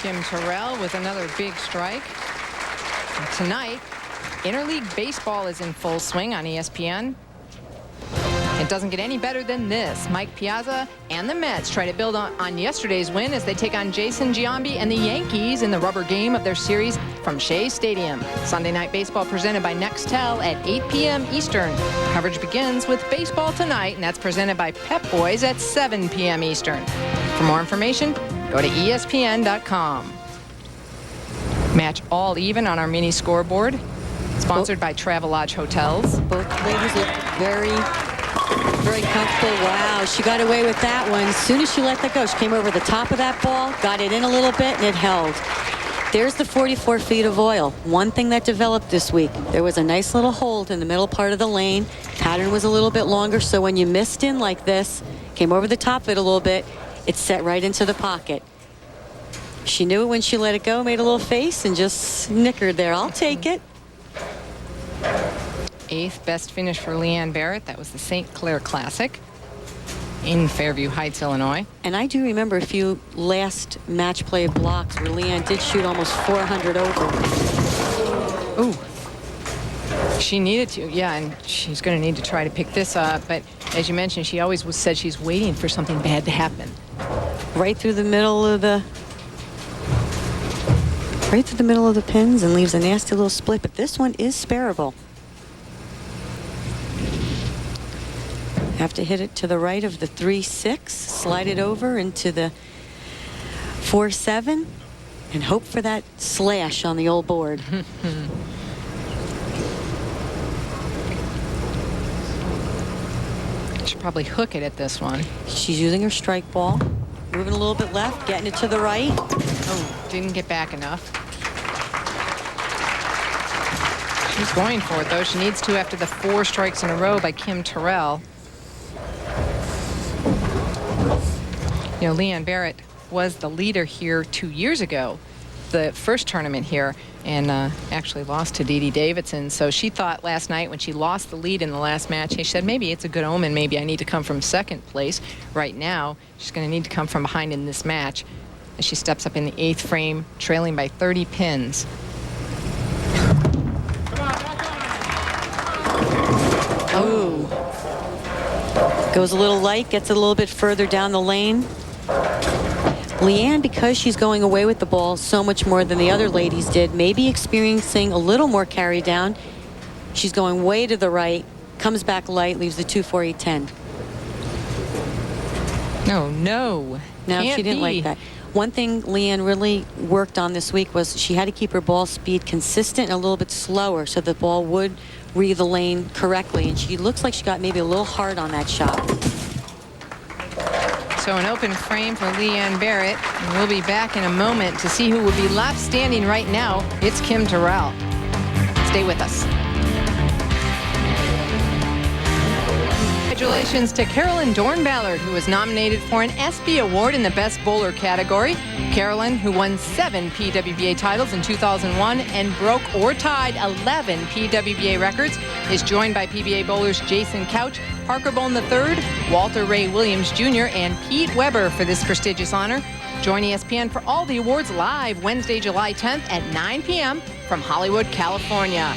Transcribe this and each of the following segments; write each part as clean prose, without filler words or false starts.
Kim Terrell with another big strike. And tonight, interleague baseball is in full swing on ESPN. It doesn't get any better than this. Mike Piazza and the Mets try to build on yesterday's win as they take on Jason Giambi and the Yankees in the rubber game of their series from Shea Stadium. Sunday Night Baseball presented by Nextel at 8 p.m. Eastern. Coverage begins with Baseball Tonight, and that's presented by Pep Boys at 7 p.m. Eastern. For more information, go to ESPN.com. Match all even on our mini scoreboard, sponsored by Travelodge Hotels. Both ladies look very comfortable. Wow, she got away with that one. As soon as she let that go, she came over the top of that ball, got it in a little bit, and it held. There's the 44 feet of oil. One thing that developed this week, there was a nice little hold in the middle part of the lane. Pattern was a little bit longer, so when you missed in like this, came over the top of it a little bit, it set right into the pocket. She knew it when she let it go, made a little face, and just snickered there. I'll take it. 8th best finish for Leanne Barrett. That was the St. Clair Classic in Fairview Heights, Illinois. And I do remember a few last match play blocks where Leanne did shoot almost 400 over. Ooh. She needed to, yeah, and she's going to need to try to pick this up. But as you mentioned, she always said she's waiting for something bad to happen. Right through the middle of the pins and leaves a nasty little split. But this one is spareable. Have to hit it to the right of the 3-6, slide it over into the 4-7, and hope for that slash on the old board. Should probably hook it at this one. She's using her strike ball, moving a little bit left, getting it to the right. Oh, didn't get back enough. She's going for it, though. She needs to after the 4 strikes in a row by Kim Terrell. You know, Leanne Barrett was the leader here 2 years ago, the first tournament here, and actually lost to Dee Dee Davidson. So she thought last night when she lost the lead in the last match, she said, maybe it's a good omen. Maybe I need to come from second place. Right now, she's going to need to come from behind in this match as she steps up in the 8th frame, trailing by 30 pins. Oh. Goes a little light, gets it a little bit further down the lane. Leanne, because she's going away with the ball so much more than the other ladies did, maybe experiencing a little more carry down. She's going way to the right, comes back light, leaves the 2-4-8-10. No. No, Can't she didn't like that. One thing Leanne really worked on this week was she had to keep her ball speed consistent and a little bit slower so the ball would read the lane correctly. And she looks like she got maybe a little hard on that shot. So an open frame for Leanne Barrett. And we'll be back in a moment to see who will be left standing right now. It's Kim Terrell. Stay with us. Congratulations to Carolyn Dorn-Ballard, who was nominated for an ESPY Award in the Best Bowler category. Carolyn, who won 7 PWBA titles in 2001 and broke or tied 11 PWBA records, is joined by PBA bowlers Jason Couch, Parker Bone III, Walter Ray Williams Jr., and Pete Weber for this prestigious honor. Join ESPN for all the awards live Wednesday, July 10th at 9 p.m. from Hollywood, California.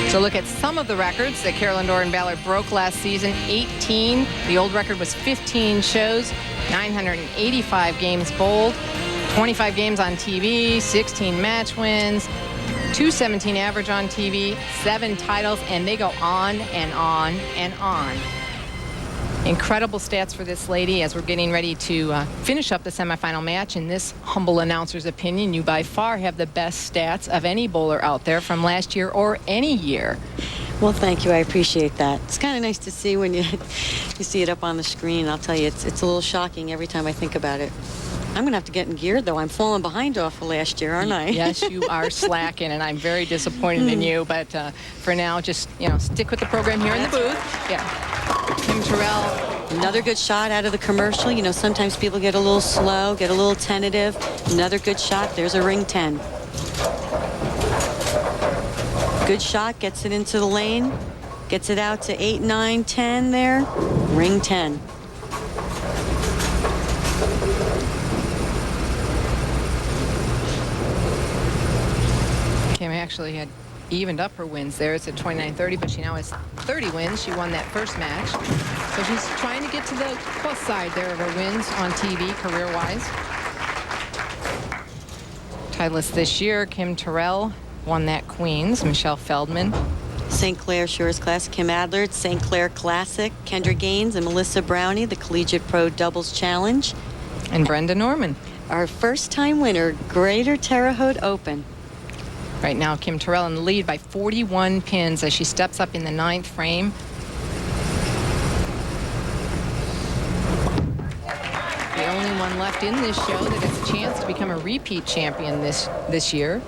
So look at some of the records that Carolyn Dorn-Ballard broke last season. 18. The old record was 15 shows, 985 games bowled, 25 games on TV, 16 match wins, 217 average on TV, 7 titles, and they go on and on and on. Incredible stats for this lady as we're getting ready to finish up the semifinal match. In this humble announcer's opinion, you by far have the best stats of any bowler out there from last year or any year. Well, thank you. I appreciate that. It's kind of nice to see when you see it up on the screen. I'll tell you, it's a little shocking every time I think about it. I'm going to have to get in gear, though. I'm falling behind off of last year, aren't I? Yes, you are slacking, and I'm very disappointed in you. But for now, just, stick with the program here in the booth. Yeah. Kim Terrell. Another good shot out of the commercial. Sometimes people get a little slow, get a little tentative. Another good shot. There's a ring 10. Good shot. Gets it into the lane. Gets it out to 8, 9, 10 there. Ring 10. actually had evened up her wins there. It's at 29-30, but she now has 30 wins. She won that first match. So she's trying to get to the plus side there of her wins on TV career-wise. Titleist this year, Kim Terrell won that Queens. Michelle Feldman. St. Clair Shores Classic, Kim Adler. St. Clair Classic, Kendra Gaines and Melissa Brownie, the Collegiate Pro Doubles Challenge. And Brenda Norman. Our first-time winner, Greater Terre Haute Open. Right now, Kim Terrell in the lead by 41 pins as she steps up in the 9th frame. The only one left in this show that gets a chance to become a repeat champion this year.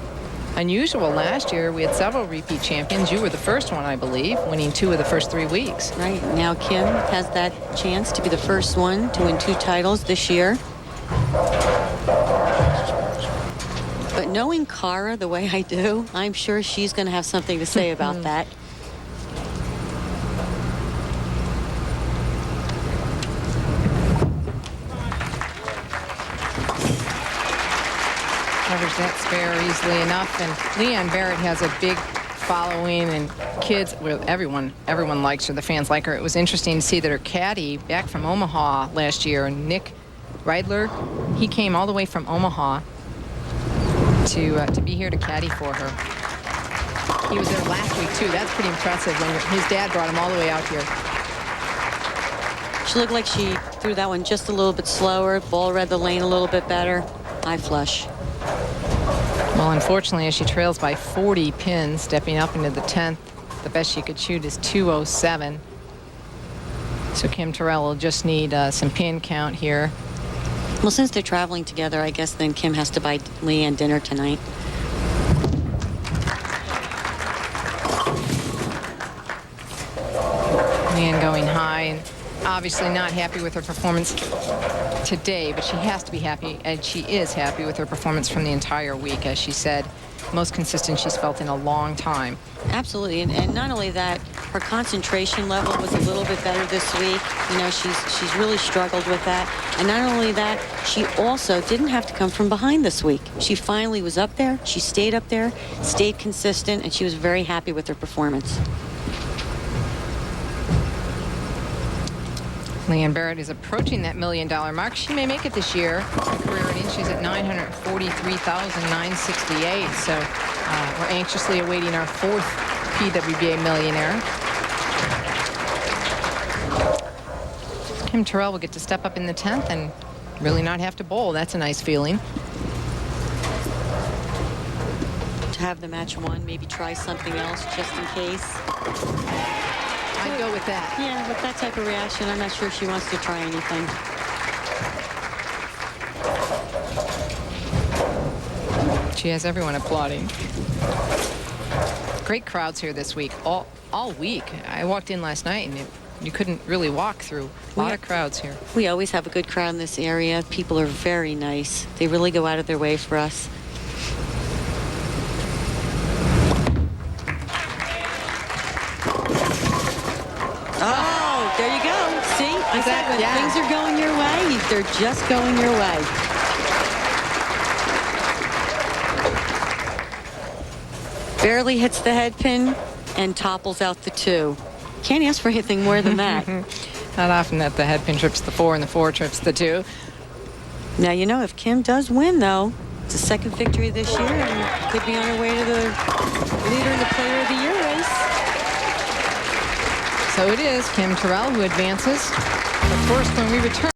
Unusual. Last year, we had several repeat champions. You were the first one, I believe, winning 2 of the first 3 weeks. Right. Now Kim has that chance to be the first one to win 2 titles this year. But knowing Cara the way I do, I'm sure she's going to have something to say about that. Covers that spare easily enough. And Leanne Barrett has a big following, and kids, well, everyone likes her. The fans like her. It was interesting to see that her caddy back from Omaha last year, Nick Reidler, he came all the way from Omaha to be here to caddy for her. He was there last week too. That's pretty impressive when his dad brought him all the way out here. She looked like she threw that one just a little bit slower. Ball read the lane a little bit better. High flush. Well, unfortunately, as she trails by 40 pins, stepping up into the 10th, the best she could shoot is 207. So Kim Terrell will just need some pin count here. Well, since they're traveling together, I guess then Kim has to buy Leanne dinner tonight. Leanne going high, and obviously not happy with her performance today, but she has to be happy, and she is happy with her performance from the entire week. As she said, most consistent she's felt in a long time. Absolutely, and not only that, her concentration level was a little bit better this week. You know, she's really struggled with that. And not only that, she also didn't have to come from behind this week. She finally was up there. She stayed up there, stayed consistent, and she was very happy with her performance. Leanne Barrett is approaching that $1 million mark. She may make it this year. Her career earnings, she's at $943,968. So we're anxiously awaiting our 4th PWBA millionaire. Kim Terrell will get to step up in the 10th and really not have to bowl. That's a nice feeling. To have the match won, maybe try something else just in case. I'd go with that. Yeah, with that type of reaction, I'm not sure she wants to try anything. She has everyone applauding. Great crowds here this week, all week. I walked in last night and you couldn't really walk through. A lot of crowds here. We always have a good crowd in this area. People are very nice. They really go out of their way for us. Oh, there you go. See, I said when things are going your way, they're just going your way. Barely hits the head pin and topples out the 2. Can't ask for anything more than that. Not often that the head pin trips the 4 and the 4 trips the 2. Now, you know, if Kim does win, though, it's a 2nd victory this year and could be on her way to the leader in the Player of the Year race. So it is Kim Terrell who advances. But first, when we return.